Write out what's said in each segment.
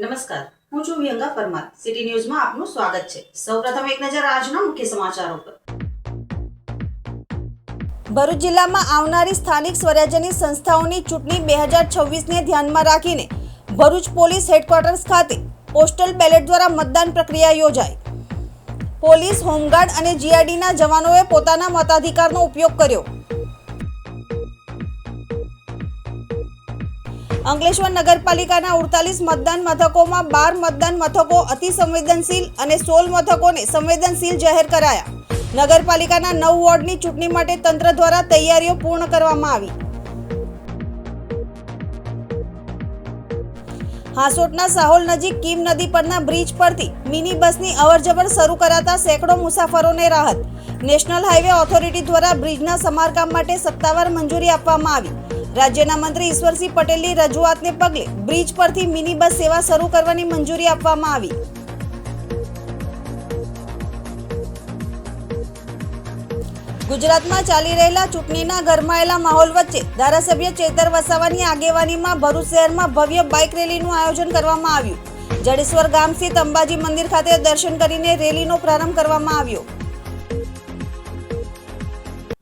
નમસ્કાર, હું છું વ્યંગા પરમાર. સિટી ન્યૂઝમાં આપનું સ્વાગત છે. સૌપ્રથમ એક નજર આજના મુખ્ય સમાચારો પર. ભરૂચ જિલ્લામાં આવનારી સ્થાનિક સ્વરાજ્યની સંસ્થાઓની ચૂંટણી 2026ને ધ્યાનમાં રાખીને ભરૂચ પોલીસ હેડક્વાર્ટર્સ ખાતે પોસ્ટલ બેલેટ દ્વારા મતદાન પ્રક્રિયા યોજાઈ. પોલીસ, હોમગાર્ડ અને જીઆરડીના જવાનોએ પોતાના મતાધિકારનો ઉપયોગ કર્યો. અંકલેશ્વર નગરપાલિકાના 48 મતદાન મથકોમાં 12 મતદાન મથકો અતિ સંવેદનશીલ અને 16 મથકોને સંવેદનશીલ જાહેર કરાયા. નગરપાલિકાના 9 વોર્ડની ચૂંટણી માટે તંત્ર દ્વારા તૈયારીઓ પૂર્ણ કરવામાં આવી. હાંસોટના સાહોલ નજીક કીમ નદી પરના બ્રિજ પરથી મિની બસની અવરજવર શરૂ કરાતા સેંકડો મુસાફરોને રાહત. નેશનલ હાઈવે ઓથોરિટી દ્વારા બ્રિજના સમારકામ માટે સત્તાવાર મંજૂરી આપવામાં આવી. રાજ્યના મંત્રી ઈશ્વરસિંહ પટેલની રજૂઆતને પગલે બ્રિજ પરથી મિની બસ સેવા શરૂ કરવાની મંજૂરી આપવામાં આવી. ગુજરાતમાં ચાલી રહેલા ચૂંટણીના ગરમાયેલા માહોલ વચ્ચે ધારાસભ્ય ચેતર વસાવાની આગેવાનીમાં ભરૂચ શહેરમાં ભવ્ય બાઇક રેલીનું આયોજન કરવામાં આવ્યું. જડેશ્વર ગામ સ્થિત અંબાજી મંદિર ખાતે દર્શન કરીને રેલીનો પ્રારંભ કરવામાં આવ્યો.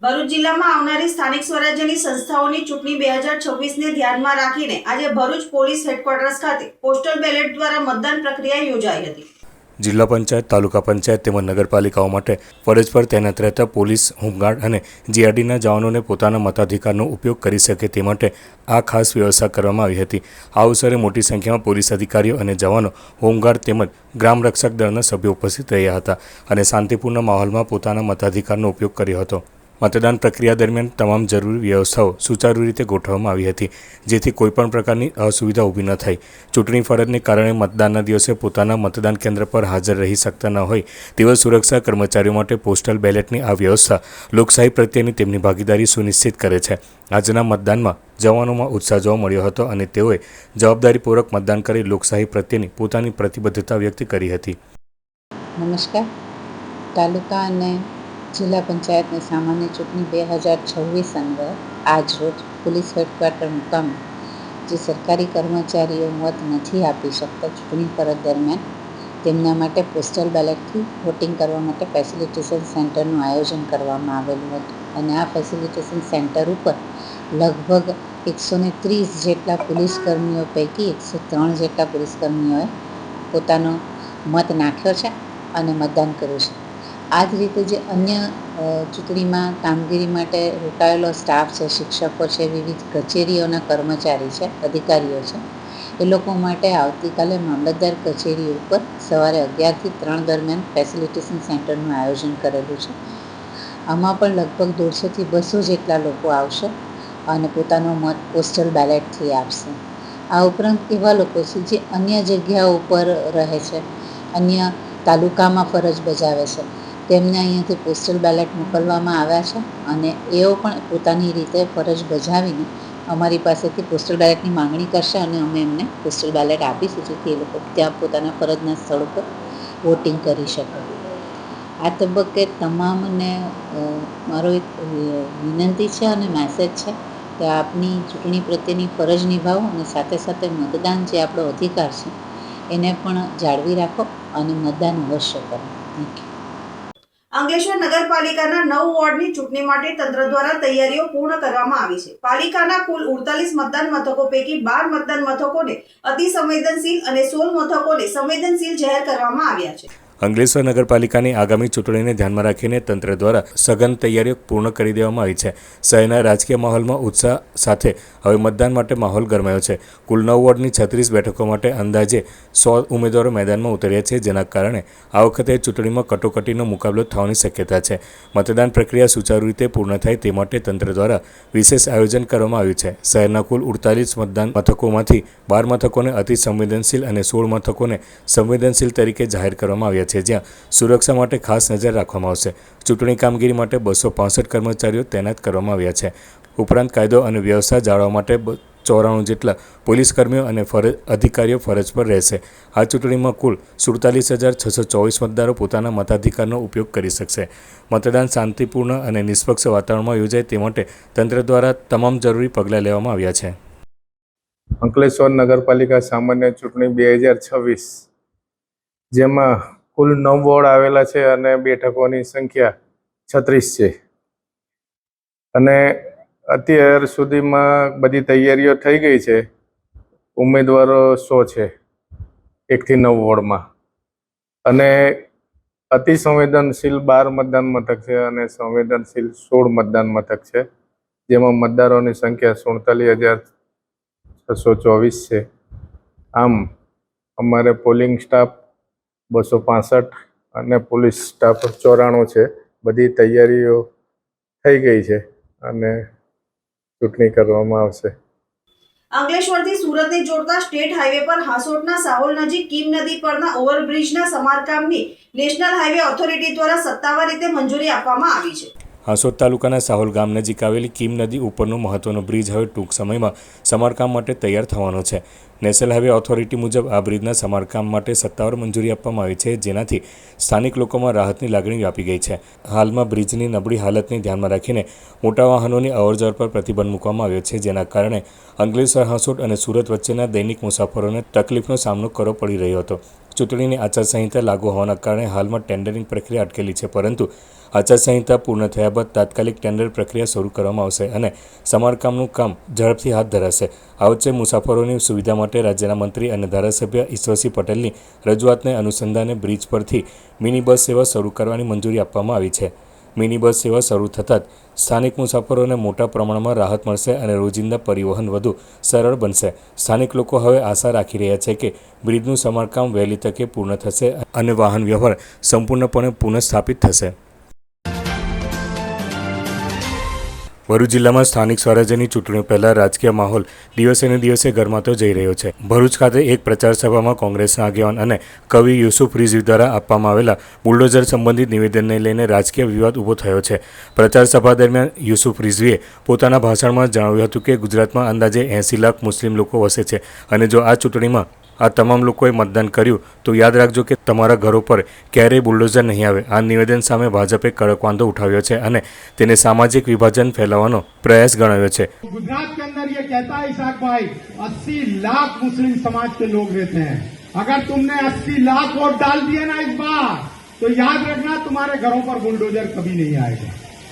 ભરૂચ જિલ્લામાં આવનારી સ્થાનિક સ્વરાજ્યની સંસ્થાઓની ચૂંટણી 2026ને ધ્યાનમાં રાખીને આજે ભરૂચ પોલીસ હેડક્વાર્ટર્સ ખાતે પોસ્ટલ બેલેટ દ્વારા મતદાન પ્રક્રિયા યોજાઈ હતી. જિલ્લા પંચાયત, તાલુકા પંચાયત તેમજ નગરપાલિકાઓ માટે ફરજ પર તૈનાત રહેતા પોલીસ, હોમગાર્ડ અને જીઆરડીના જવાનોને પોતાના મતાધિકારનો ઉપયોગ કરી શકે તે માટે આ ખાસ વ્યવસ્થા કરવામાં આવી હતી. આ અવસરે મોટી સંખ્યામાં પોલીસ અધિકારીઓ અને જવાનો, હોમગાર્ડ તેમજ ગ્રામ રક્ષક દળના સભ્યો ઉપસ્થિત રહ્યા હતા અને શાંતિપૂર્ણ માહોલમાં પોતાના મતાધિકારનો ઉપયોગ કર્યો હતો. મતદાન પ્રક્રિયા દરમિયાન તમામ જરૂરી વ્યવસ્થાઓ સુચારુ રીતે ગોઠવવામાં આવી હતી, જેથી કોઈપણ પ્રકારની અસુવિધા ઊભી ન થાય. ચૂંટણી ફરજને કારણે મતદાનના દિવસે પોતાના મતદાન કેન્દ્ર પર હાજર રહી શકતા ન હોય તેવા સુરક્ષા કર્મચારીઓ માટે પોસ્ટલ બેલેટની આ વ્યવસ્થા લોકશાહી પ્રત્યેની તેમની ભાગીદારી સુનિશ્ચિત કરે છે. આજના મતદાનમાં જવાનોમાં ઉત્સાહ જોવા મળ્યો હતો અને તેઓએ જવાબદારીપૂર્વક મતદાન કરી લોકશાહી પ્રત્યેની પોતાની પ્રતિબદ્ધતા વ્યક્ત કરી હતી. નમસ્કાર. તાલુકા અને જિલ્લા પંચાયતની સામાન્ય ચૂંટણી 2026 અંગે આજરોજ પોલીસ હેડક્વાર્ટર મુકામે જે સરકારી કર્મચારીઓ મત નથી આપી શકતા ચૂંટણી ફરજ દરમિયાન તેમના માટે પોસ્ટલ બેલેટથી વોટિંગ કરવા માટે ફેસિલિટેશન સેન્ટરનું આયોજન કરવામાં આવેલું હતું અને આ ફેસિલિટેશન સેન્ટર ઉપર લગભગ 130 જેટલા પોલીસકર્મીઓ પૈકી 103 જેટલા પોલીસકર્મીઓએ પોતાનો મત નાખ્યો છે અને મતદાન કર્યું છે. આ જ રીતે જે અન્ય ચૂંટણીમાં કામગીરી માટે રોકાયેલો સ્ટાફ છે, શિક્ષકો છે, વિવિધ કચેરીઓના કર્મચારી છે, અધિકારીઓ છે, એ લોકો માટે આવતીકાલે મામલતદાર કચેરી ઉપર સવારે 11 થી 3 દરમિયાન ફેસિલિટેશન સેન્ટરનું આયોજન કરેલું છે. આમાં પણ લગભગ 150 થી 200 જેટલા લોકો આવશે અને પોતાનો મત પોસ્ટલ બેલેટથી આપશે. આ ઉપરાંત એવા લોકો છે જે અન્ય જગ્યાઓ ઉપર રહે છે, અન્ય તાલુકામાં ફરજ બજાવે છે, તેમને અહીંયાથી પોસ્ટલ બેલેટ મોકલવામાં આવ્યા છે અને એઓ પણ પોતાની રીતે ફરજ બજાવીને અમારી પાસેથી પોસ્ટલ બેલેટની માંગણી કરશે અને અમે એમને પોસ્ટલ બેલેટ આપીશું જેથી એ લોકો ત્યાં પોતાના ફરજના સ્થળ પર વોટિંગ કરી શકે. આ તબક્કે તમામને મારો એક વિનંતી છે અને મેસેજ છે કે આપની ચૂંટણી પ્રત્યેની ફરજ નિભાવો અને સાથે સાથે મતદાન જે આપણો અધિકાર છે એને પણ જાળવી રાખો અને મતદાન અવશ્ય કરો. Thank you. અંકલેશ્વર નગરપાલિકાના 9 વોર્ડની ચૂંટણી માટે તંત્ર દ્વારા તૈયારીઓ પૂર્ણ કરવામાં આવી છે. પાલિકાના કુલ 48 મતદાન મથકો પૈકી 12 મતદાન મથકોને અતિ સંવેદનશીલ અને 16 મથકોને સંવેદનશીલ જાહેર કરવામાં આવ્યા છે. અંકલેશ્વર નગરપાલિકાની આગામી ચૂંટણીને ધ્યાનમાં રાખીને તંત્ર દ્વારા સઘન તૈયારીઓ પૂર્ણ કરી દેવામાં આવી છે. શહેરના રાજકીય માહોલમાં ઉત્સાહ સાથે હવે મતદાન માટે માહોલ ગરમાયો છે. કુલ 9 વોર્ડની 36 બેઠકો માટે અંદાજે 100 ઉમેદવારો મેદાનમાં ઉતર્યા છે, જેના કારણે આ વખતે ચૂંટણીમાં કટોકટીનો મુકાબલો થવાની શક્યતા છે. મતદાન પ્રક્રિયા સુચારુ રીતે પૂર્ણ થાય તે માટે તંત્ર દ્વારા વિશેષ આયોજન કરવામાં આવ્યું છે. શહેરના કુલ 48 મતદાન મથકોમાંથી 12 મથકોને અતિ સંવેદનશીલ અને 16 મથકોને સંવેદનશીલ તરીકે જાહેર કરવામાં આવ્યા છે, જ્યાં સુરક્ષા માટે ખાસ નજર રાખવામાં આવશે. ચૂંટણી કામગીરી માટે 265 કર્મચારીઓ તૈનાત કરવામાં આવ્યા છે. ઉપરાંત કાયદો અને વ્યવસ્થા જાળવવા માટે 94 જેટલા પોલીસકર્મીઓ અને અધિકારીઓ ફરજ પર રહેશે. આ ચૂંટણીમાં કુલ 47,624 મતદારો પોતાના મતાધિકારનો ઉપયોગ કરી શકશે. મતદાન શાંતિપૂર્ણ અને નિષ્પક્ષ વાતાવરણમાં યોજાય તે માટે તંત્ર દ્વારા તમામ જરૂરી પગલાં લેવામાં આવ્યા છે. અંકલેશ્વર નગરપાલિકા સામાન્ય ચૂંટણી 2026 જેમાં કુલ 9 વોર્ડ આવેલા છે અને બેઠકોની સંખ્યા 36 છે અને અત્યાર સુધીમાં બધી તૈયારીઓ થઈ ગઈ છે. ઉમેદવારો 100 છે 1 થી 9 વોર્ડમાં અને અતિ સંવેદનશીલ 12 મતદાન મથક છે અને સંવેદનશીલ 16 મતદાન મથક છે, જેમાં મતદારોની સંખ્યા 47,624 છે. આમ અમારે પોલિંગ સ્ટાફ 265 અને પોલીસ સ્ટાફ 94 છે. બધી તૈયારીઓ થઈ ગઈ છે અને ચૂંટણી કરવામાં આવશે. અંકલેશ્વરથી સુરતને જોડતા સ્ટેટ હાઈવે પર હાસોટના સાહોલ નજીક કીમ નદી પરના ઓવરબ્રિજના સમારકામની નેશનલ હાઈવે ઓથોરિટી દ્વારા સત્તાવાર રીતે મંજૂરી આપવામાં આવી છે. હાસોટ તાલુકાના સાહોલ ગામ નજીક આવેલી કીમ નદી ઉપરનો મહત્વનો બ્રિજ હવે ટૂંક સમયમાં સમારકામ માટે તૈયાર થવાનો છે. નેશનલ હાઈવે ઓથોરિટી મુજબ આ બ્રિજના સમારકામ માટે સત્તાવાર મંજૂરી આપવામાં આવી છે, જેનાથી સ્થાનિક લોકોમાં રાહતની લાગણી વ્યાપી ગઈ છે. હાલમાં બ્રિજની નબળી હાલતને ધ્યાનમાં રાખીને મોટા વાહનોની અવરજવર પર પ્રતિબંધ મૂકવામાં આવ્યો છે, જેના કારણે અંકલેશ્વર, હાસોટ અને સુરત વચ્ચેના દૈનિક મુસાફરોને તકલીફનો સામનો કરવો પડી રહ્યો હતો. ચૂંટણીની આચારસંહિતા લાગુ હોવાના કારણે હાલમાં ટેન્ડરિંગ પ્રક્રિયા અટકેલી છે, પરંતુ આચારસંહિતા પૂર્ણ થયા બાદ તાત્કાલિક ટેન્ડર પ્રક્રિયા શરૂ કરવામાં આવશે અને સમારકામનું કામ ઝડપથી હાથ ધરાશે. આ વચ્ચે મુસાફરોની સુવિધા માટે રાજ્યના મંત્રી અને ધારાસભ્ય ઈશ્વરસિંહ પટેલની રજૂઆતને અનુસંધાને બ્રિજ પરથી મિની બસ સેવા શરૂ કરવાની મંજૂરી આપવામાં આવી છે. મિની બસ સેવા શરૂ થતાં જ સ્થાનિક મુસાફરોને મોટા પ્રમાણમાં રાહત મળશે અને રોજિંદા પરિવહન વધુ સરળ બનશે. સ્થાનિક લોકો હવે આશા રાખી રહ્યા છે કે બ્રિજનું સમારકામ વહેલી તકે પૂર્ણ થશે અને વાહન વ્યવહાર સંપૂર્ણપણે પુનઃસ્થાપિત થશે. ભરૂચ જિલ્લામાં સ્થાનિક સ્વરાજ્યની ચૂંટણીઓ પહેલા રાજકીય માહોલ દિવસે ને દિવસે ગરમાતો જઈ રહ્યો છે. ભરૂચ ખાતે એક પ્રચાર સભામાં કોંગ્રેસના આગેવાન અને કવિ યુસુફ રિઝવી દ્વારા આપવામાં આવેલા બુલડોઝર સંબંધિત નિવેદનને લઈને રાજકીય વિવાદ ઊભો થયો છે. પ્રચાર સભા દરમિયાન યુસુફ રિઝવીએ પોતાના ભાષણમાં જણાવ્યું હતું કે ગુજરાતમાં અંદાજે 80 લાખ મુસ્લિમ લોકો વસે છે અને જો આ ચૂંટણીમાં આ તમામ લોકોએ મતદાન કર્યું તો યાદ રાખજો કે તમારા ઘરો પર ક્યારેય બુલડોઝર નહીં આવે. આ નિવેદન સામે ભાજપે કડક વાંધો ઉઠાવ્યો છે અને તેને સામાજિક વિભાજન ફેલાવવાનો પ્રયાસ ગણાવ્યો છે. गुजरात के अंदर ये कहता है इसाक भाई 80 लाख मुस्लिम समाज के लोग रहते हैं. अगर तुमने 80 लाख वोट डाल दिए ना इस बार तो याद रखना तुम्हारे घरों पर बुलडोजर कभी नहीं आएगा.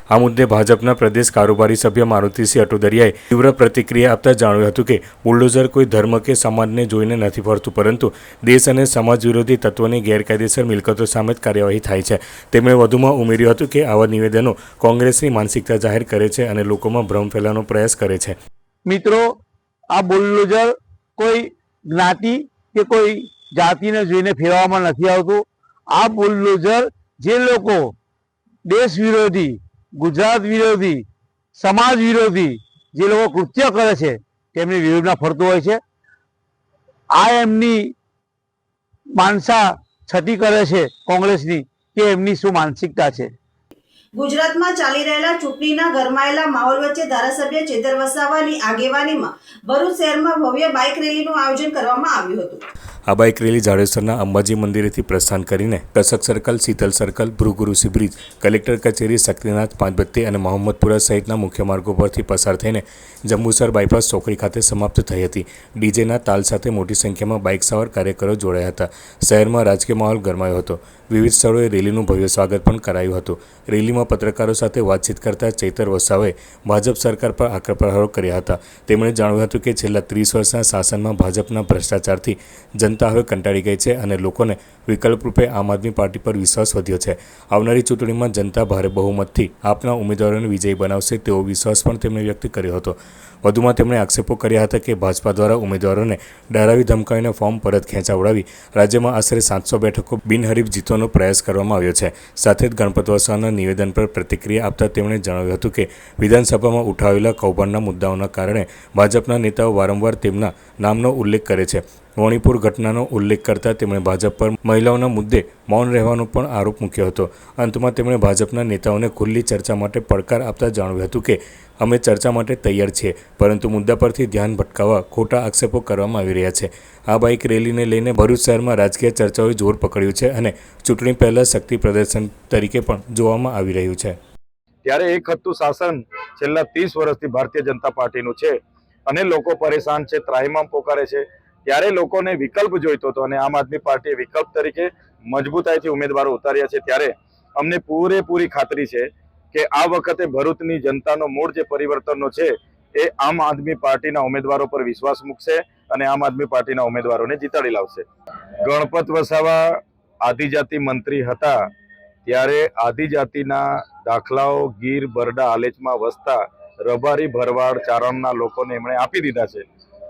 આ મુદ્દે ભાજપના પ્રદેશ કારોબારી સભ્ય મારુતિસિંહ અટોદરિયાએ તીવ્ર પ્રતિક્રિયા આપતા જણાવ્યું હતું કે બુલડોઝર કોઈ ધર્મ કે સમાજને જોઈને નથી ફરતું, પરંતુ દેશ અને સમાજ વિરોધી તત્વોની ગેરકાયદેસર મિલકતો સામે જ કાર્યવાહી થાય છે. તેમણે વધુમાં ઉમેર્યું હતું કે આવા નિવેદનો કોંગ્રેસની માનસિકતા જાહેર કરે છે અને લોકોમાં ભ્રમ ફેલાવવાનો પ્રયાસ કરે છે. મિત્રો, આ બુલડોઝર કોઈ જ્ઞાતિ કે કોઈ જાતિને જોઈને ફેરવવામાં નથી આવતું. આ બુલડોઝર જે લોકો દેશ વિરોધી, ગુજરાત વિરોધી, સમાજ વિરોધી જે લોકો કૃત્ય કરે છે તેમની વિરુદ્ધમાં ફરતું હોય છે. આ એમની માનસા છતી કરે છે કોંગ્રેસની કે એમની શું માનસિકતા છે. ગુજરાતમાં ચાલી રહેલા ચૂંટણીના ગરમાયેલા માહોલ વચ્ચે ધારાસભ્ય ચેતર વસાવાની આગેવાનીમાં ભરૂચ શહેરમાં ભવ્ય બાઇક રેલીનું આયોજન કરવામાં આવ્યું હતું. આ બાઇક રેલી જાડેસરના અંબાજી મંદિરેથી પ્રસ્થાન કરીને કસક સર્કલ, શીતલ સર્કલ, ભૃગુ ઋષિ બ્રિજ, કલેક્ટર કચેરી, શક્તિનાથ, પાંચબત્તી અને મોહમ્મદપુરા સહિતના મુખ્ય માર્ગો પરથી પસાર થઈને જંબુસર બાયપાસ ચોકડી ખાતે સમાપ્ત થઈ હતી. ડીજેના તાલ સાથે મોટી સંખ્યામાં બાઇક સવાર કાર્યકરો જોડાયા હતા. શહેરમાં રાજકીય માહોલ ગરમાયો હતો. વિવિધ સ્થળોએ રેલીનું ભવ્ય સ્વાગત પણ કરાયું હતું. રેલીમાં પત્રકારો સાથે વાતચીત કરતા ચેતર વસાવાએ ભાજપ સરકાર પર આકરા પ્રહારો કર્યા હતા. તેમણે જણાવ્યું હતું કે છેલ્લા 30 વર્ષના શાસનમાં ભાજપના ભ્રષ્ટાચારથી જનતા હવે કંટાળી ગઈ છે અને લોકોને વિકલ્પ રૂપે આમ આદમી પાર્ટી પર વિશ્વાસ વધ્યો છે. આવનારી ચૂંટણીમાં જનતા ભારે બહુમતથી આપના ઉમેદવારોને વિજયી બનાવશે તેવો વિશ્વાસ પણ તેમણે વ્યક્ત કર્યો હતો. વધુમાં તેમણે આક્ષેપો કર્યા હતા કે ભાજપા દ્વારા ઉમેદવારોને ડરાવી ધમકાવીને ફોર્મ પરત ખેંચાવડાવી રાજ્યમાં આશરે 700 બેઠકો બિનહરીફ જીતવાનો પ્રયાસ કરવામાં આવ્યો છે. સાથે જ ગણપત વસાવાના નિવેદન પર પ્રતિક્રિયા આપતા તેમણે જણાવ્યું હતું કે વિધાનસભામાં ઉઠાવેલા કૌભાંડના મુદ્દાઓના કારણે ભાજપના નેતાઓ વારંવાર તેમના નામનો ઉલ્લેખ કરે છે. વણીપુર ઘટનાનો ઉલ્લેખ કરતા તેમણે ભાજપ પર મહિલાઓના મુદ્દે મૌન રહેવાનો પણ આરોપ મૂક્યો હતો. અંતમાં તેમણે ભાજપના નેતાઓને ખુલ્લી ચર્ચા માટે પડકાર આપતા જણાવ્યું હતું કે અમે ચર્ચા માટે તૈયાર છીએ, પરંતુ મુદ્દા પરથી ધ્યાન ભટકાવવા ખોટા આક્ષેપો કરવામાં આવી રહ્યા છે. આ બાઇક રેલીને લઈને ભરૂચ શહેરમાં રાજકીય ચર્ચાઓએ જોર પકડ્યું છે અને ચૂંટણી પહેલા શક્તિ પ્રદર્શન તરીકે પણ જોવામાં આવી રહ્યું છે. ત્યારે એક હતું શાસન છેલ્લા 30 વર્ષથી ભારતીય જનતા પાર્ટીનું છે અને લોકો પરેશાન છે, ત્રાહિમામ પોકારે છે, ત્યારે લોકોને વિકલ્પ જોઈતો હતો અને આમ આદમી પાર્ટીએ વિકલ્પ તરીકે મજબૂતાઈથી ઉમેદવારો ઉતાર્યા છે. ત્યારે અમને પૂરેપૂરી ખાતરી છે કે આ વખતે ભરૂચની જનતાનો મૂળ જે પરિવર્તનનો છે એ આમ આદમી પાર્ટીના ઉમેદવારો પર વિશ્વાસ મૂકશે અને આમ આદમી પાર્ટીના ઉમેદવારોને જીતાડી લાવશે. ગણપત વસાવા આદિજાતિ મંત્રી હતા ત્યારે આદિજાતિના દાખલાઓ ગીર, બરડા, આલેચમાં વસતા રબારી, ભરવાડ, ચારણના લોકોને એમણે આપી દીધા છે,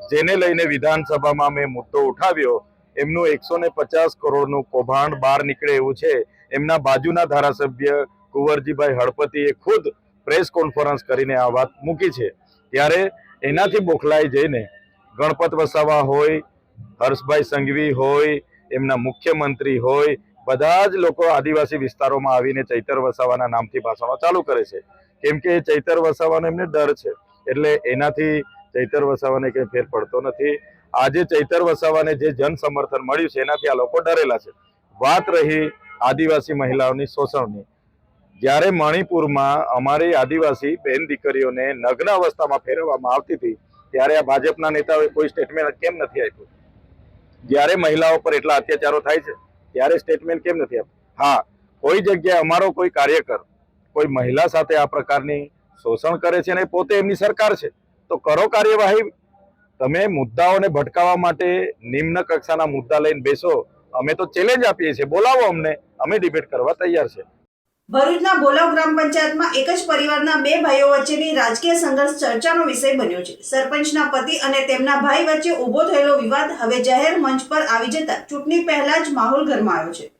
જેને લઈને વિધાનસભામાં મેં મુદ્દો ઉઠાવ્યો. એમનું 150 કરોડનું કૌભાંડ બહાર નીકળે એવું છે. એમના બાજુના ધારાસભ્ય કુંવરજીભાઈ હળપતિએ ખુદ પ્રેસ કોન્ફરન્સ કરીને આ વાત મૂકી છે. ત્યારે એનાથી બોખલાઈ જઈને ગણપત વસાવા હોય, હર્ષભાઈ સંઘવી હોય, એમના મુખ્યમંત્રી હોય, બધા જ લોકો આદિવાસી વિસ્તારોમાં આવીને ચૈતર વસાવાના નામથી ભાષણો ચાલુ કરે છે, કેમ કે ચૈતર વસાવાનો એમને ડર છે. એટલે એનાથી ચૈતર વસાવાને કંઈ ફેર પડતો નથી. આજે ચૈતર વસાવાને જે જન સમર્થન મળ્યું છે એનાથી આ લોકો ડરેલા છે. વાત રહી આદિવાસી મહિલાઓની શોષણની, જ્યારે મણિપુરમાં અમારી આદિવાસી બહેન દીકરીઓને નગ્ન અવસ્થામાં ફેરવવામાં આવતી હતી ત્યારે આ ભાજપના નેતાઓએ કોઈ સ્ટેટમેન્ટ કેમ નથી આપ્યું? જ્યારે મહિલાઓ પર એટલા અત્યાચારો થાય છે ત્યારે સ્ટેટમેન્ટ કેમ નથી આપ્યું? હા, કોઈ જગ્યાએ અમારો કોઈ કાર્યકર કોઈ મહિલા સાથે આ પ્રકારની શોષણ કરે છે અને પોતે એમની સરકાર છે તો કરો કાર્યવાહી. તમે મુદ્દાઓને ભટકાવવા માટે નિમ્ન કક્ષાના મુદ્દા લઈને બેસો. અમે તો ચેલેન્જ આપીએ છીએ, બોલાવો અમને, અમે ડિબેટ કરવા તૈયાર છે. ભરૂચના ભોલાવ ગ્રામ પંચાયતમાં એક જ પરિવારના બે ભાઈઓ વચ્ચેની રાજકીય સંઘર્ષ ચર્ચાનો વિષય બન્યો છે. સરપંચના પતિ અને તેમના ભાઈ વચ્ચે ઊભો થયેલો વિવાદ હવે જાહેર મંચ પર આવી જતા ચૂંટણી પહેલા જ માહોલ ગરમાયો છે.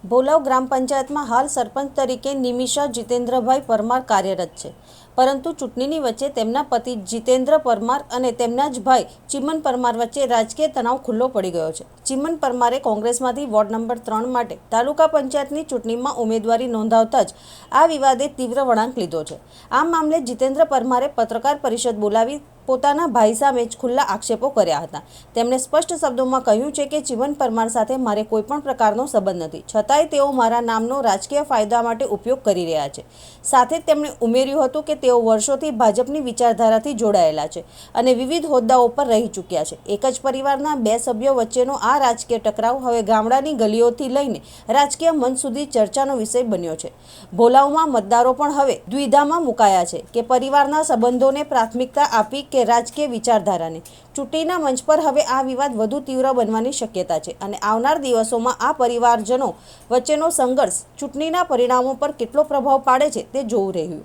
ભોલાવ ગ્રામ પંચાયતમાં હાલ સરપંચ તરીકે નિમિષા જીતેન્દ્રભાઈ પરમાર કાર્યરત છે, પરંતુ ચૂંટણીની વચ્ચે તેમના પતિ જીતેન્દ્ર પરમાર અને તેમના જ ભાઈ ચિમન પરમાર વચ્ચે રાજકીય તણાવ ખુલ્લો પડી ગયો છે. ચિમન પરમારે કોંગ્રેસમાંથી વોર્ડ નંબર 3 માટે તાલુકા પંચાયતની ચૂંટણીમાં ઉમેદવારી નોંધાવતા જ આ વિવાદે તીવ્ર વળાંક લીધો છે. આ મામલે જીતેન્દ્ર પરમારે પત્રકાર પરિષદ બોલાવી પોતાના ભાઈ સામે જ ખુલ્લા આક્ષેપો કર્યા હતા. તેમણે સ્પષ્ટ શબ્દોમાં કહ્યું છે કે ચિમન પરમાર સાથે મારે કોઈપણ પ્રકારનો સંબંધ નથી, છતાંય તેઓ મારા નામનો રાજકીય ફાયદા માટે ઉપયોગ કરી રહ્યા છે. સાથે જ તેમણે ઉમેર્યું હતું કે તેઓ વર્ષોથી ભાજપની વિચારધારાથી જોડાયેલા છે અને વિવિધ હોદ્દાઓ પર રહી ચૂક્યા છે. એક જ પરિવારના બે સભ્યો વચ્ચેનો આ રાજકીય ટકરાવ હવે ગામડાની ગલીઓથી લઈને રાજકીય મંચ સુધી ચર્ચાનો વિષય બન્યો છે. ભોલાવમાં મતદારો પણ હવે દ્વિધામાં મુકાયા છે કે પરિવારના સંબંધોને પ્રાથમિકતા આપી કે રાજકીય વિચારધારાને. ચૂંટણીના મંચ પર હવે આ વિવાદ વધુ તીવ્ર બનવાની શક્યતા છે અને આવનાર દિવસોમાં આ પરિવારજનો વચ્ચેનો સંઘર્ષ ચૂંટણીના પરિણામો પર કેટલો પ્રભાવ પાડે છે તે જોવું રહ્યું.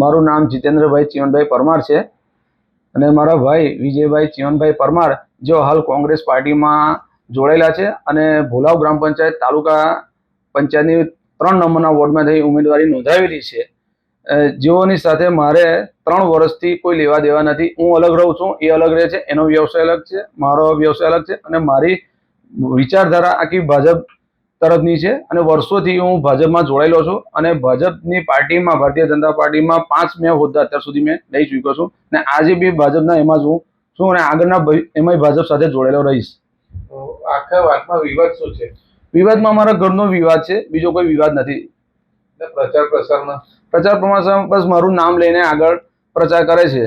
મારું નામ જીતેન્દ્રભાઈ ચિમનભાઈ પરમાર છે અને મારા ભાઈ વિજયભાઈ ચિમનભાઈ પરમાર જેઓ હાલ કોંગ્રેસ પાર્ટીમાં જોડાયેલા છે અને ભોલાવ ગ્રામ પંચાયત તાલુકા પંચાયતની 3 નંબરના વોર્ડમાંથી ઉમેદવારી નોંધાવેલી છે. જેઓની સાથે મારે 3 વર્ષથી કોઈ લેવા દેવા નથી. હું અલગ રહું છું, એ અલગ રહે છે, એનો વ્યવસાય અલગ છે, મારો વ્યવસાય અલગ છે અને મારી વિચારધારા આખી ભાજપ તરફની છે અને વર્ષોથી હું ભાજપમાં જોડાયેલો છું અને ભાજપની પાર્ટીમાં, ભારતીય જનતા પાર્ટીમાં 5 મેં હોદ્દા અત્યાર સુધી મેં લઈ ચૂક્યો છું અને આજે બી ભાજપના એમાં જ હું છું અને આગળના એમાંય ભાજપ સાથે જોડાયેલો રહીશ. આખા વાતમાં વિવાદ શું છે? વિવાદમાં અમારા ઘરનો વિવાદ છે, બીજો કોઈ વિવાદ નથી. પ્રચાર પ્રસારમાં બસ મારું નામ લઈને આગળ પ્રચાર કરે છે.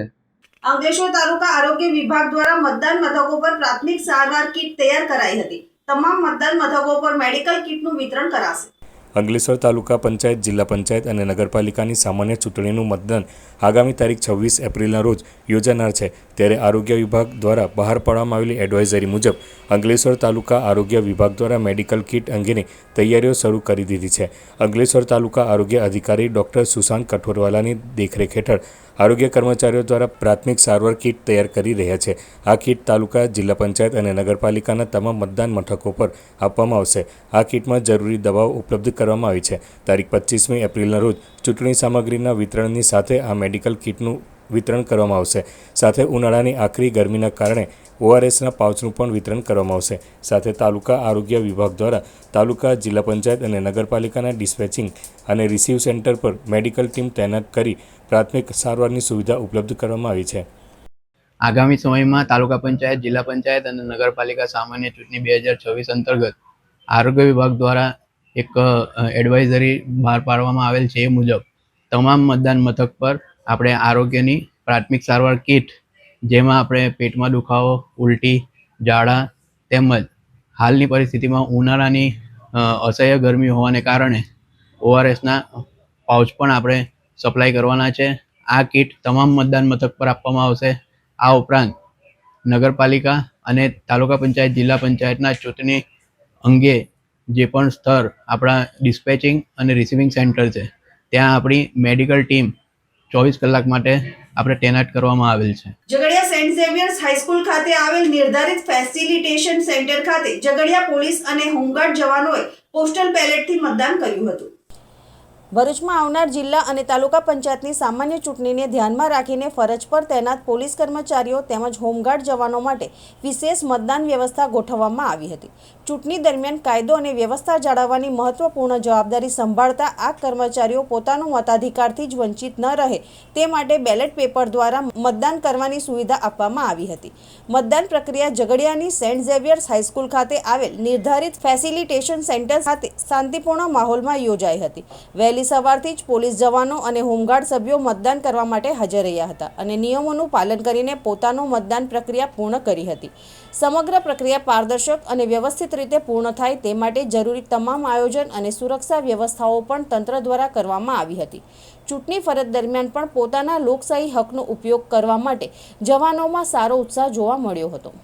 અંકલેશ્વર તાલુકા આરોગ્ય વિભાગ દ્વારા મતદાન મથકો પર પ્રાથમિક સારવાર કીટ તૈયાર કરાઈ હતી. તમામ મતદાન મથકો પર મેડિકલ કીટનું વિતરણ કરાશે. અંકલેશ્વર તાલુકા પંચાયત, જિલ્લા પંચાયત અને નગરપાલિકાની સામાન્ય ચૂંટણીનું મતદાન આગામી તારીખ 26 એપ્રિલના રોજ યોજાનાર છે. ત્યારે આરોગ્ય વિભાગ દ્વારા બહાર પાડવામાં આવેલી એડવાઇઝરી મુજબ અંકલેશ્વર તાલુકા આરોગ્ય વિભાગ દ્વારા મેડિકલ કીટ અંગેની તૈયારીઓ શરૂ કરી દીધી છે. અંકલેશ્વર તાલુકા આરોગ્ય અધિકારી ડૉક્ટર સુશાંત કઠોરવાલાની દેખરેખ હેઠળ આરોગ્ય કર્મચારીઓ દ્વારા પ્રાથમિક સારવાર કીટ તૈયાર કરી રહ્યા છે. આ કીટ તાલુકા, જિલ્લા પંચાયત અને નગરપાલિકાના તમામ મતદાન મથકો પર આપવામાં આવશે. આ કીટમાં જરૂરી દવાઓ ઉપલબ્ધ કરવામાં આવી છે. તારીખ 25મી એપ્રિલના રોજ ચૂંટણી સામગ્રીના વિતરણની સાથે આ મેડિકલ કીટનું વિતરણ કરવામાં આવશે. સાથે ઉનાળાની આકરી ગરમીના કારણે ORSના પાઉચનું પણ વિતરણ કરવામાં આવશે. સાથે તાલુકા આરોગ્ય વિભાગ દ્વારા તાલુકા, જિલ્લા પંચાયત અને નગરપાલિકાના ડિસ્પેચિંગ અને રિસીવ સેન્ટર પર મેડિકલ ટીમ તૈનાત કરી પ્રાથમિક સારવારની સુવિધા ઉપલબ્ધ કરવામાં આવી છે. આગામી સમયમાં તાલુકા પંચાયત, જિલ્લા પંચાયત અને નગરપાલિકા સામાન્ય ચૂંટણી 2026 અંતર્ગત આરોગ્ય વિભાગ દ્વારા એક એડવાઇઝરી બહાર પાડવામાં આવેલ છે. એ મુજબ તમામ મતદાન મથક પર આપણે આરોગ્યની પ્રાથમિક સારવાર કીટ જેમાં આપણે પેટમાં દુખાવો, ઉલટી, ઝાડા તેમજ હાલની પરિસ્થિતિમાં ઉનાળાની અસહ્ય ગરમી હોવાને કારણે ઓઆરએસના પાઉચ પણ આપણે સપ્લાય કરવાના છે. આ કીટ તમામ મતદાન મથક પર આપવામાં આવશે. આ ઉપરાંત નગરપાલિકા અને તાલુકા પંચાયત, જિલ્લા પંચાયતના ચૂંટણી અંગે જે પણ સ્તર આપણા ડિસ્પેચિંગ અને રિસીવિંગ સેન્ટર છે, ત્યાં આપણી મેડિકલ ટીમ 24 કલાક માટે આપણે તૈનાત કરવામાં આવેલ છે. ઝઘડિયા સેન્ટ ઝેવિયર્સ હાઈસ્કૂલ ખાતે આવેલ નિર્ધારિત ફેસિલિટેશન સેન્ટર ખાતે ઝઘડિયા પોલીસ અને હોમગાર્ડ જવાનોએ પોસ્ટલ બેલેટથી મતદાન કર્યું હતું. ભરૂચમાં આવનાર જિલ્લા અને તાલુકા પંચાયતની સામાન્ય ચૂંટણીને ધ્યાનમાં રાખીને ફરજ પર તૈનાત પોલીસ કર્મચારીઓ તેમજ હોમગાર્ડ જવાનો માટે વિશેષ મતદાન વ્યવસ્થા ગોઠવવામાં આવી હતી. ચૂંટણી દરમિયાન કાયદો અને વ્યવસ્થા જાળવવાની મહત્વપૂર્ણ જવાબદારી સંભાળતા આ કર્મચારીઓ પોતાનો મતાધિકારથી જ વંચિત ન રહે તે માટે બેલેટ પેપર દ્વારા મતદાન કરવાની સુવિધા આપવામાં આવી હતી. મતદાન પ્રક્રિયા ઝઘડિયાની સેન્ટ ઝેવિયર્સ હાઈસ્કૂલ ખાતે આવેલ નિર્ધારિત ફેસિલિટેશન સેન્ટર ખાતે શાંતિપૂર્ણ માહોલમાં યોજાઈ હતી. વહેલી સવારથી જ પોલીસ જવાનો અને હોમગાર્ડ સભ્યો મતદાન કરવા માટે હાજર રહ્યા હતા અને નિયમોનું પાલન કરીને પોતાનો મતદાન પ્રક્રિયા પૂર્ણ કરી હતી. સમગ્ર પ્રક્રિયા પારદર્શક અને વ્યવસ્થિત રીતે પૂર્ણ થાય તે માટે જરૂરી તમામ આયોજન અને સુરક્ષા વ્યવસ્થાઓ પણ તંત્ર દ્વારા કરવામાં આવી હતી. ચૂંટણી ફરજ દરમિયાન પણ પોતાના લોકશાહી હકનો ઉપયોગ કરવા માટે જવાનોમાં સારો ઉત્સાહ જોવા મળ્યો હતો.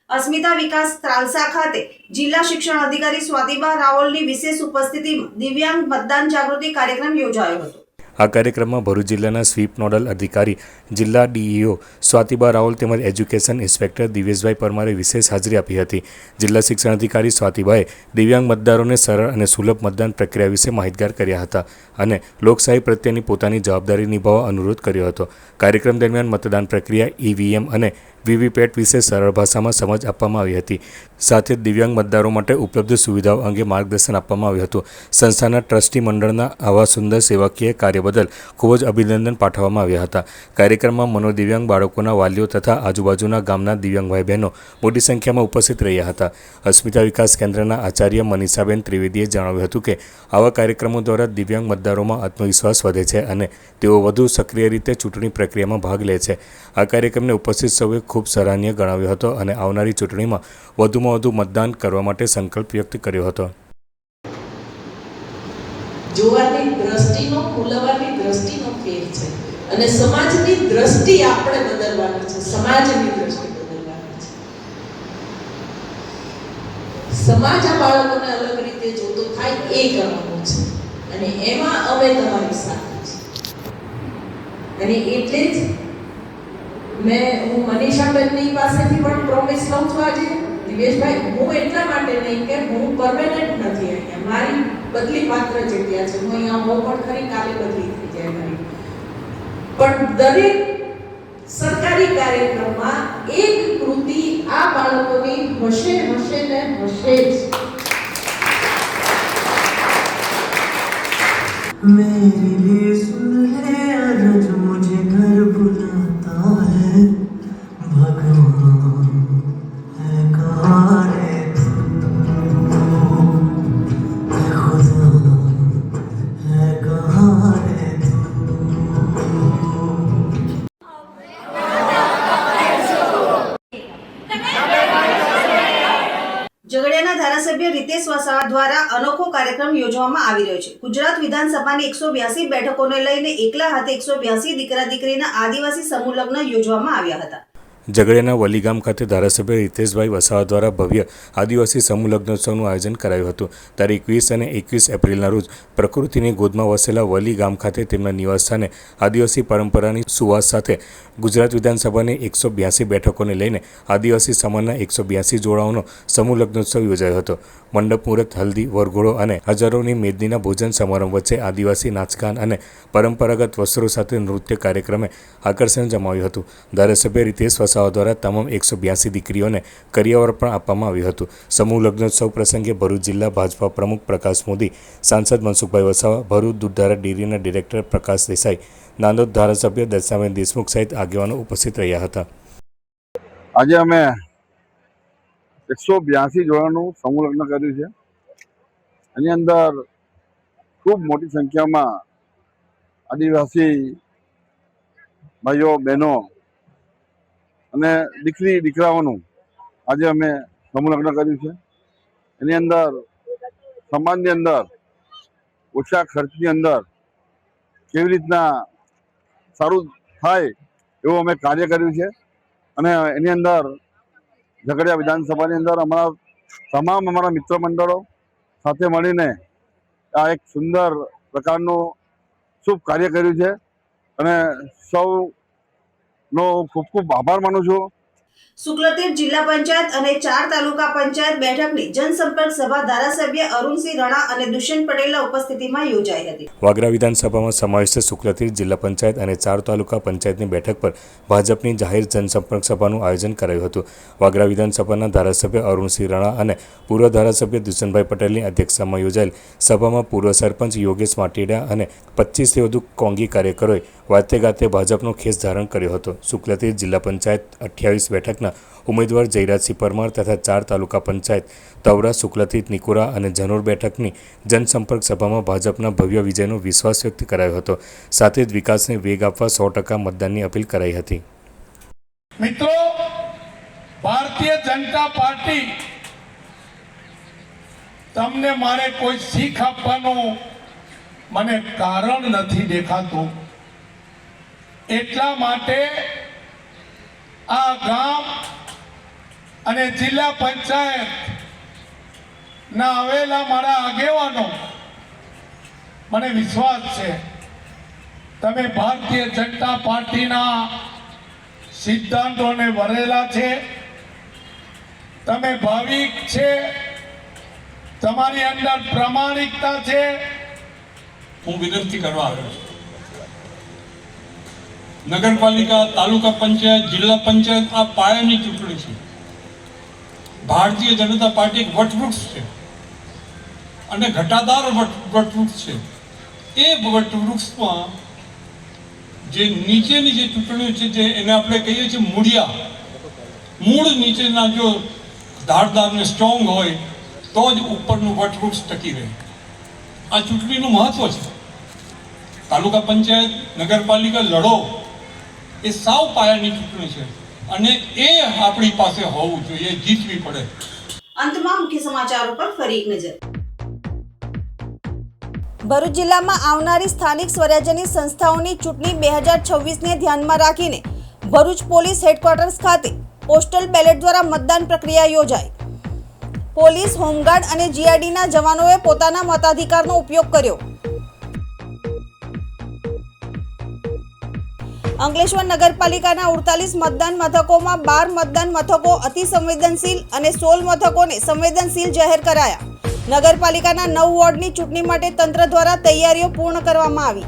અસ્મિતા વિકાસ ત્રાલસા ખાતે જિલ્લા શિક્ષણ અધિકારી સ્વાતિબા રાવલની વિશેષ ઉપસ્થિતિમાં દિવ્યાંગ મતદાન જાગૃતિ કાર્યક્રમ યોજાયો હતો. આ કાર્યક્રમમાં ભરૂચ જિલ્લાના સ્વીપ નોડલ અધિકારી જિલ્લા ડીઈઓ સ્વાતિબા રાવલ તેમજ એજ્યુકેશન ઇન્સ્પેક્ટર દિવેશભાઈ પરમારે વિશેષ હાજરી આપી હતી. જિલ્લા શિક્ષણ અધિકારી સ્વાતિબાએ દિવ્યાંગ મતદારોને સરળ અને સુલભ મતદાન પ્રક્રિયા વિશે માહિતગાર કર્યા હતા અને લોકશાહી પ્રત્યેની પોતાની જવાબદારી નિભાવવા અનુરોધ કર્યો હતો. કાર્યક્રમ દરમિયાન મતદાન પ્રક્રિયા, ઈવીએમ અને વીવીપેટ વિશે સરળ ભાષામાં સમજ આપવામાં આવી હતી. સાથે જ દિવ્યાંગ મતદારો માટે ઉપલબ્ધ સુવિધાઓ અંગે માર્ગદર્શન આપવામાં આવ્યું હતું. સંસ્થાના ટ્રસ્ટી મંડળના આવા સુંદર સેવાકીય કાર્ય બદલ ખૂબ જ અભિનંદન પાઠવવામાં આવ્યા હતા. કાર્યક્રમમાં મનોદિવ્યાંગ બાળકોના વાલીઓ તથા આજુબાજુના ગામના દિવ્યાંગ ભાઈ બહેનો મોટી સંખ્યામાં ઉપસ્થિત રહ્યા હતા. અસ્મિતા વિકાસ કેન્દ્રના આચાર્ય મનીષાબેન ત્રિવેદીએ જણાવ્યું હતું કે આવા કાર્યક્રમો દ્વારા દિવ્યાંગ મતદારોમાં આત્મવિશ્વાસ વધે છે અને તેઓ વધુ સક્રિય રીતે ચૂંટણી પ્રક્રિયામાં ભાગ લે છે. આ કાર્યક્રમને ઉપસ્થિત સૌએ ખૂબ સરાહનીય ગણાવ્યો હતો અને આવનારી ચૂંટણીમાં વધુમાં વધુ મતદાન કરવા માટે સંકલ્પ વ્યક્ત કર્યો હતો. જોવાની દ્રષ્ટિનો, મૂલવાની દ્રષ્ટિનો ફેર છે અને સમાજની દ્રષ્ટિ આપણે બદલવાની છે. સમાજની દ્રષ્ટિ બદલવાની છે. સમાજ આ બાળકોને અલગ રીતે જોતો થાય એ કરવાનું છે અને એમાં અમે તમારી સાથે છે. અને એટલે જ હું મનીષાબેનની પાસેથી પણ પ્રોમિસ લઉં છું આજે દિવેશભાઈ, હું એટલા માટે નહીં કે હું પરમેનન્ટ નથી અહીંયા, મારી બદલી પાત્ર જગ્યા છે. હું અહીંયા હોઉં પણ ખરી, કાલે બદલી થઈ જાય મારી. પણ દરેક સરકારી કાર્યક્રમમાં એક કૃતિ આ બાળકોની હશે હશે ને હશે જ. मेरी भी सुन ले अरज मुझे घर बुलाता है भगवान है कहाँ रे तू खुदा है कहाँ रे तू. ઝઘડિયાના ધારાસભ્ય રીતેશ વસાવા દ્વારા અનોખો કાર્યક્રમ યોજવામાં આવી રહ્યો છે. ગુજરાત વિધાનસભાની 182 બેઠકોને લઈને એકલા હાથે 182 દીકરા દીકરીના આદિવાસી સમૂહ લગ્ન યોજવામાં આવ્યા હતા. ઝઘડિયાના વલીગામ ખાતે ધારાસભ્ય રીતેશભાઈ વસાવા દ્વારા ભવ્ય આદિવાસી સમૂહ લગ્નોત્સવનું આયોજન કરાયું હતું. તારીખ 20 અને 21 એપ્રિલના રોજ પ્રકૃતિની ગોદમાં વસેલા વલી ગામ ખાતે તેમના નિવાસસ્થાને આદિવાસી પરંપરાની સુવાસ સાથે ગુજરાત વિધાનસભાની 182 બેઠકોને લઈને આદિવાસી સમાજના 182 જોડાઓનો સમૂહ લગ્નોત્સવ યોજાયો હતો. મંડપ મુહૂર્ત, હલ્દી, વરઘોડો અને હજારોની મેદનીના ભોજન સમારંભ વચ્ચે આદિવાસી નાચગાન અને પરંપરાગત વસ્ત્રો સાથે નૃત્ય કાર્યક્રમે આકર્ષણ જમાવ્યું હતું. ધારાસભ્ય રીતેશ વસાવા દ્વારા તમામ 182 દીકરીઓને કરિયાવર પણ આપવામાં આવ્યું હતું. સમૂહ લગ્નોત્સવ પ્રસંગે ભરૂચ જિલ્લા ભાજપા પ્રમુખ પ્રકાશ મોદી, સાંસદ મનસુખભાઈ વસાવા, ભરૂચ દૂધધારા ડેરીના ડિરેક્ટર પ્રકાશ દેસાઈ, નાંદોદ ધારાસભ્ય દર્શનાબેન દેશમુખ સહિત આગેવાનો ઉપસ્થિત રહ્યા હતા. આજે અમે 182 જોડાનું સમૂહ લગ્ન કર્યું છે. એની અંદર ખૂબ મોટી સંખ્યામાં આદિવાસી ભાઈઓ બહેનો અને દીકરી દીકરાઓનું આજે અમે સમૂહ લગ્ન કર્યું છે. એની અંદર સમાજની અંદર ઓછા ખર્ચની અંદર કેવી રીતના સારું થાય એવું અમે કાર્ય કર્યું છે. અને એની અંદર ઝઘડિયા વિધાનસભાની અંદર અમારા મિત્ર મંડળો સાથે મળીને આ એક સુંદર પ્રકારનું શુભ કાર્ય કર્યું છે અને સૌનો ખૂબ ખૂબ આભાર માનું છું. શુક્લતીર્થ જિલ્લા પંચાયત અને 4 તાલુકા પંચાયત બેઠકની જનસંપર્ક સભા ધારાસભ્ય અરુણસિંહ રણા અને દુષ્યંત પટેલના ઉપસ્થિતિમાં યોજાઈ હતી. વાગરા વિધાનસભામાં સમાવિષ્ટ શુક્લતીર્થ જિલ્લા પંચાયત અને 4 તાલુકા પંચાયતની બેઠક પર ભાજપની જાહેર જનસંપર્ક સભાનું આયોજન કરાયું હતું. વાગરા વિધાનસભાના ધારાસભ્ય અરુણસિંહ રણા અને પૂર્વ ધારાસભ્ય દુષ્યંતભાઈ પટેલની અધ્યક્ષતામાં યોજાયેલ સભામાં પૂર્વ સરપંચ યોગેશ માટીડા અને 25થી વધુ કોંગી કાર્યકરોએ વાતે ગાતે ભાજપનો ખેસ ધારણ કર્યો હતો. શુક્લતીર્થ જિલ્લા પંચાયત 28 બેઠકના ઉમેદવાર જયરાજસિંહ પરમાર તથા 4 તાલુકા પંચાયત તવરા, શુક્લતીર્થ, નિકુરા અને જનોર બેઠકની જનસંપર્ક સભામાં ભાજપના ભવ્ય વિજયનો વિશ્વાસ વ્યક્ત કરાયો હતો. સાથે જ વિકાસને વેગ આપવા 100% મતદાનની અપીલ કરાઈ હતી. મિત્રો, ભારતીય જનતા પાર્ટી તમને મારે કોઈ શીખ આપવાનું મને કારણ નથી દેખાતું. એટલા માટે આ ગામ અને જિલ્લા પંચાયત ના આવેલા મારા આગેવાનો, મને વિશ્વાસ છે તમે ભારતીય જનતા પાર્ટીના સિદ્ધાંતોને વરેલા છે, તમે ભાવિક છે, તમારી અંદર પ્રામાણિકતા છે. હું વિનંતી કરવા આવ્યો છું. નગરપાલિકા, તાલુકા પંચાયત, જિલ્લા પંચાયત આ પાયાની ચૂંટણી છે. ભારતીય જનતા પાર્ટી એક વટવૃક્ષ છે અને ઘટાદાર વટવૃક્ષ છે. એ વટવૃક્ષમાં જે નીચેની જે ચૂંટણીઓ છે, જે એને આપણે કહીએ છીએ મૂળિયા, મૂળ નીચેના જો ધારદાર ને સ્ટ્રોંગ હોય તો જ ઉપરનું વટવૃક્ષ ટકી રહે. આ ચૂંટણીનું મહત્વ છે. તાલુકા પંચાયત, નગરપાલિકા લડો એ સાવ પાયાની ચૂંટણી છે અને એ આપણી પાસે હોવું જોઈએ, જીતવી પડે. અંતમાં મુખ્ય સમાચારો પર ફરી એક નજર. ભરૂચ જિલ્લામાં આવનારી સ્થાનિક સ્વરાજ્યની સંસ્થાઓની ચૂંટણી 2026ને ધ્યાનમાં રાખીને ભરૂચ પોલીસ હેડક્વાર્ટર્સ ખાતે પોસ્ટલ બેલેટ દ્વારા મતદાન પ્રક્રિયા યોજાઈ. પોલીસ, હોમગાર્ડ અને જીઆરડીના જવાનોએ પોતાના મતાધિકારનો ઉપયોગ કર્યો. અંકલેશ્વર નગરપાલિકાના 48 મતદાન મથકોમાં 12 મતદાન મથકો અતિ સંવેદનશીલ અને 16 મથકોને સંવેદનશીલ જાહેર કરાયા. નગરપાલિકાના 9 વોર્ડની ચૂંટણી માટે તંત્ર દ્વારા તૈયારીઓ પૂર્ણ કરવામાં આવી.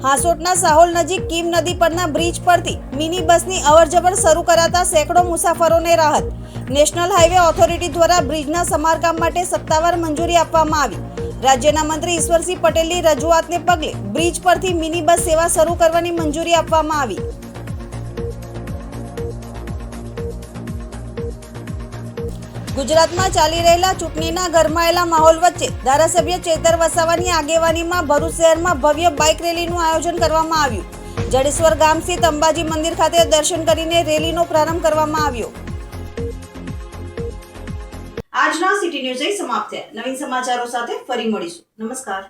હાંસોટના સાહોલ નજીક કીમ નદી પરના બ્રિજ પરથી મિની બસની અવરજવર શરૂ કરાતા સેંકડો મુસાફરોને રાહત. નેશનલ હાઈવે ઓથોરિટી દ્વારા બ્રિજના સમારકામ માટે સત્તાવાર મંજૂરી આપવામાં આવી. રાજ્યના મંત્રી ઈશ્વરસિંહ પટેલની રજૂઆતને પગલે બ્રિજ પરથી મિની બસ સેવા શરૂ કરવાની મંજૂરી આપવામાં આવી. ગુજરાતમાં ચાલી રહેલા ચૂંટણીના ગરમાયેલા માહોલ વચ્ચે ધારાસભ્ય ચેતર વસાવાની આગેવાનીમાં ભરૂચ શહેરમાં ભવ્ય બાઇક રેલીનું આયોજન કરવામાં આવ્યું. જડેશ્વર ગામ સ્થિત અંબાજી મંદિર ખાતે દર્શન કરીને રેલીનો પ્રારંભ કરવામાં આવ્યો. આજના સિટી ન્યૂઝ સમાપ્ત થયા. નવીન સમાચારો સાથે ફરી મળીશું. નમસ્કાર.